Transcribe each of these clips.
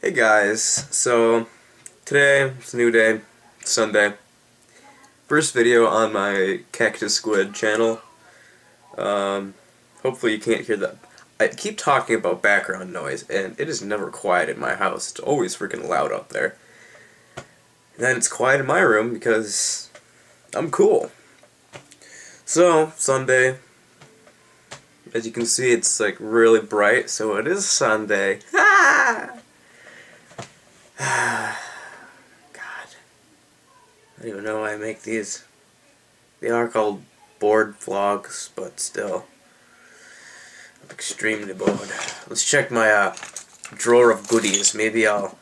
Hey guys, so today, it's a new day, Sunday. First video on my CactiSquid channel. Hopefully you can't hear that. I keep talking about background noise, and it is never quiet in my house. It's always freaking loud up there. And then it's quiet in my room because I'm cool. So, Sunday. As you can see, it's like really bright, so it is Sunday. Ah! God. I don't even know why I make these. They are called bored vlogs, but still. I'm extremely bored. Let's check my drawer of goodies. Maybe I'll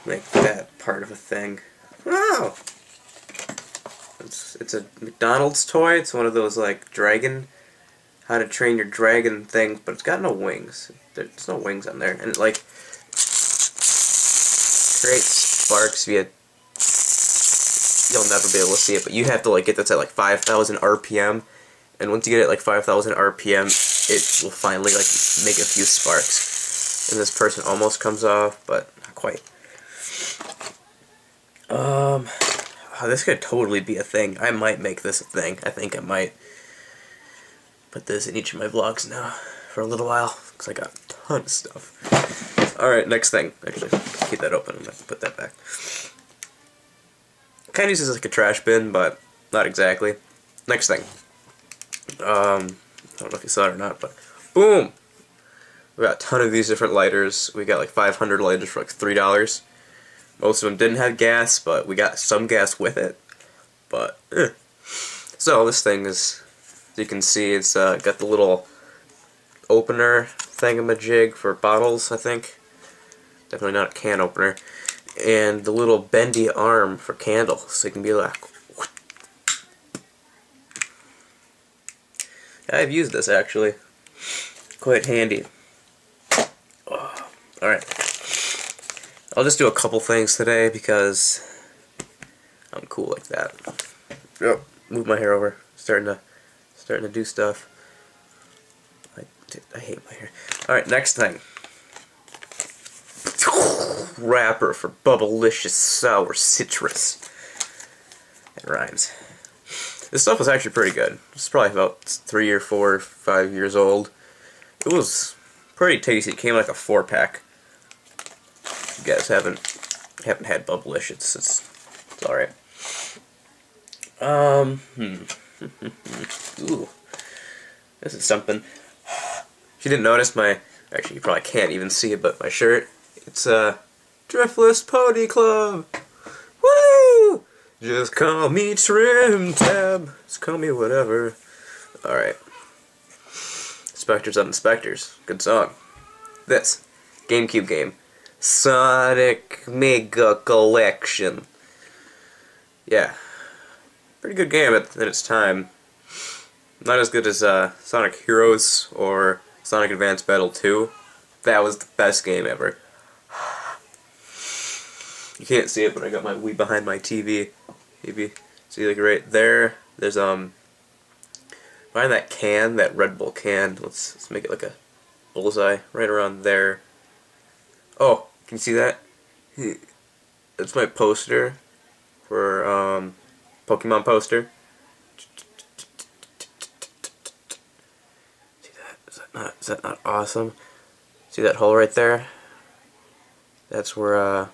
make that part of a thing. Wow! It's a McDonald's toy. It's one of those like dragon, how to train your dragon things, but it's got no wings. There's no wings on there. And it like creates sparks via, you'll never be able to see it, but you have to like get this at like 5,000 RPM, and once you get it at like 5,000 RPM, it will finally like make a few sparks. And this person almost comes off, but not quite. This could totally be a thing. I might make this a thing. I think I might put this in each of my vlogs now for a little while, because I got a ton of stuff. Alright, next thing. Actually, keep that open. I'm going to put that back. Kind of uses like a trash bin, but not exactly. Next thing. I don't know if you saw it or not, but boom! We got a ton of these different lighters. We got like 500 lighters for like $3. Most of them didn't have gas, but we got some gas with it. But, So this thing is, as you can see, it's got the little opener thingamajig for bottles, I think. Definitely not a can opener. And the little bendy arm for candles, so you can be like... I've used this actually. Quite handy. Oh, alright. I'll just do a couple things today because I'm cool like that. Yep. Move my hair over. Starting to do stuff. I hate my hair. Alright, next thing. Wrapper for Bubblicious Sour Citrus. It rhymes. This stuff was actually pretty good. It's probably about 3 or 4 or 5 years old. It was pretty tasty. It came like a 4-pack. If you guys haven't had Bubblicious, it's alright. Ooh. This is something. If you didn't notice my, actually you probably can't even see it, but my shirt, it's Driftless Pony Club. Woo! Just call me Trim Tab. Just call me whatever. Alright. Spectres of Inspectors. Good song. This. GameCube game. Sonic Mega Collection. Yeah. Pretty good game at its time. Not as good as Sonic Heroes or Sonic Advance Battle 2. That was the best game ever. You can't see it, but I got my Wii behind my TV. Maybe see like right there. There's behind that can, that Red Bull can. Let's make it like a bullseye right around there. Oh, can you see that? That's my poster for Pokemon poster. See that? Is that not awesome? See that hole right there? That's where I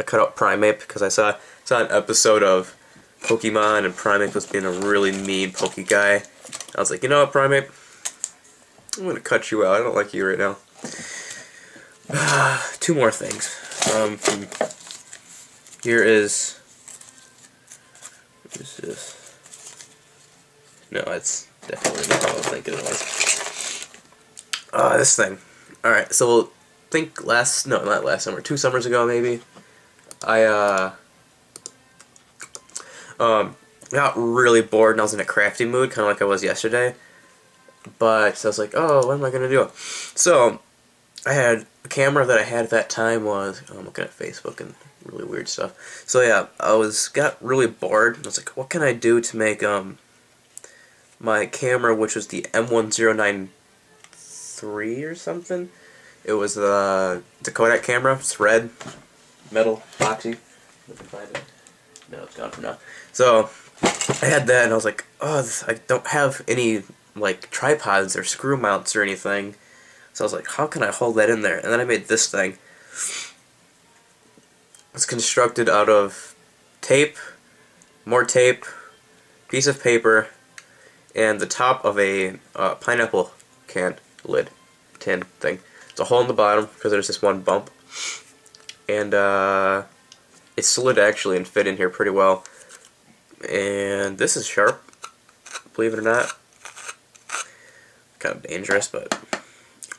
cut out Primeape because I saw an episode of Pokemon and Primeape was being a really mean Poke guy. I was like, you know what, Primeape? I'm gonna cut you out. I don't like you right now. 2 more things. Here is. What is this? No, it's definitely not what I was thinking it was. This thing. Alright, so I think not last summer, 2 summers ago maybe, I got really bored and I was in a crafty mood, kind of like I was yesterday. But I was like, oh, what am I going to do? So, I had the camera that I had at that time was, I'm looking at Facebook and really weird stuff. So yeah, got really bored. I was like, what can I do to make my camera, which was the M1093 or something? It was the Kodak camera. It's red, metal, boxy. If I can find it. No, it's gone for now. So I had that, and I was like, oh, I don't have any like tripods or screw mounts or anything. So I was like, how can I hold that in there? And then I made this thing. It's constructed out of tape, more tape, piece of paper, and the top of a pineapple can lid, tin thing. It's a hole in the bottom because there's this one bump, and it slid actually and fit in here pretty well. And this is sharp, believe it or not. Kind of dangerous, but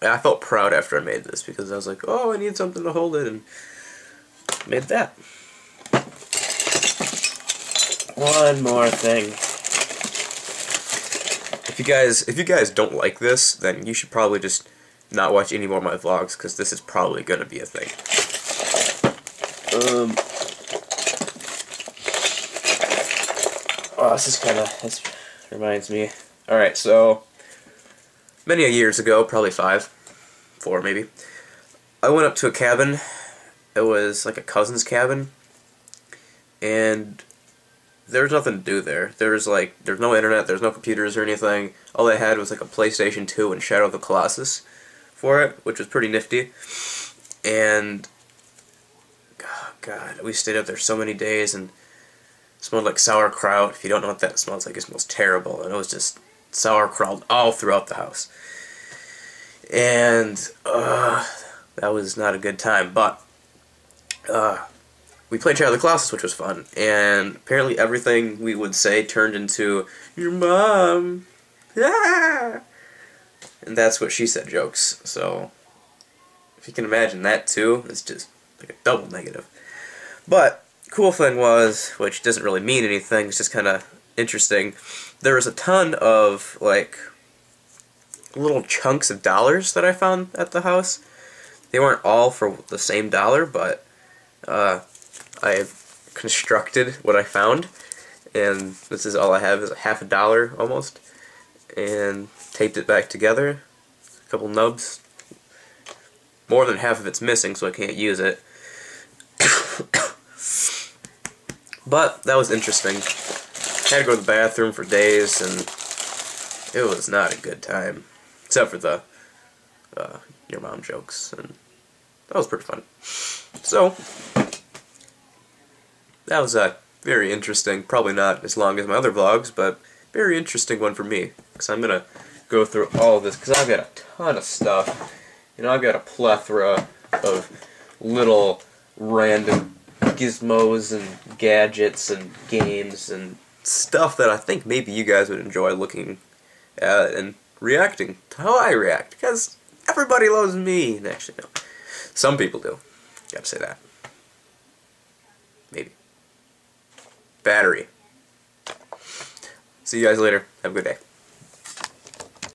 I felt proud after I made this because I was like, oh, I need something to hold it, and made that. One more thing. If you guys don't like this, then you should probably just not watch any more of my vlogs, because this is probably gonna be a thing. Oh, this reminds me. Alright, so many years ago, probably 4 maybe, I went up to a cabin. It was like a cousin's cabin, and there was nothing to do there. There's no internet, there's no computers or anything. All they had was like a PlayStation 2 and Shadow of the Colossus for it, which was pretty nifty. And oh God, we stayed up there so many days, and it smelled like sauerkraut. If you don't know what that smells like, it smells terrible. And it was just sauerkraut all throughout the house. And that was not a good time, but we played Shadow of the Colossus, which was fun, and apparently everything we would say turned into, your mom, yeah! And that's what she said jokes, so if you can imagine that too, it's just like a double negative. But, cool thing was, which doesn't really mean anything, it's just kind of interesting, there was a ton of, like, little chunks of dollars that I found at the house. They weren't all for the same dollar, but I constructed what I found, and this is all I have is half a dollar almost, and taped it back together. A couple nubs. More than half of it's missing, so I can't use it. But that was interesting. Had to go to the bathroom for days, and it was not a good time, except for the your mom jokes, and that was pretty fun. So that was very interesting. Probably not as long as my other vlogs, but very interesting one for me, because I'm gonna go through all of this, because I've got a ton of stuff. You know, I've got a plethora of little random gizmos and gadgets and games and stuff that I think maybe you guys would enjoy looking at and reacting to how I react, because everybody loves me. And actually, no. Some people do. Gotta say that. Maybe. Battery. See you guys later. Have a good day.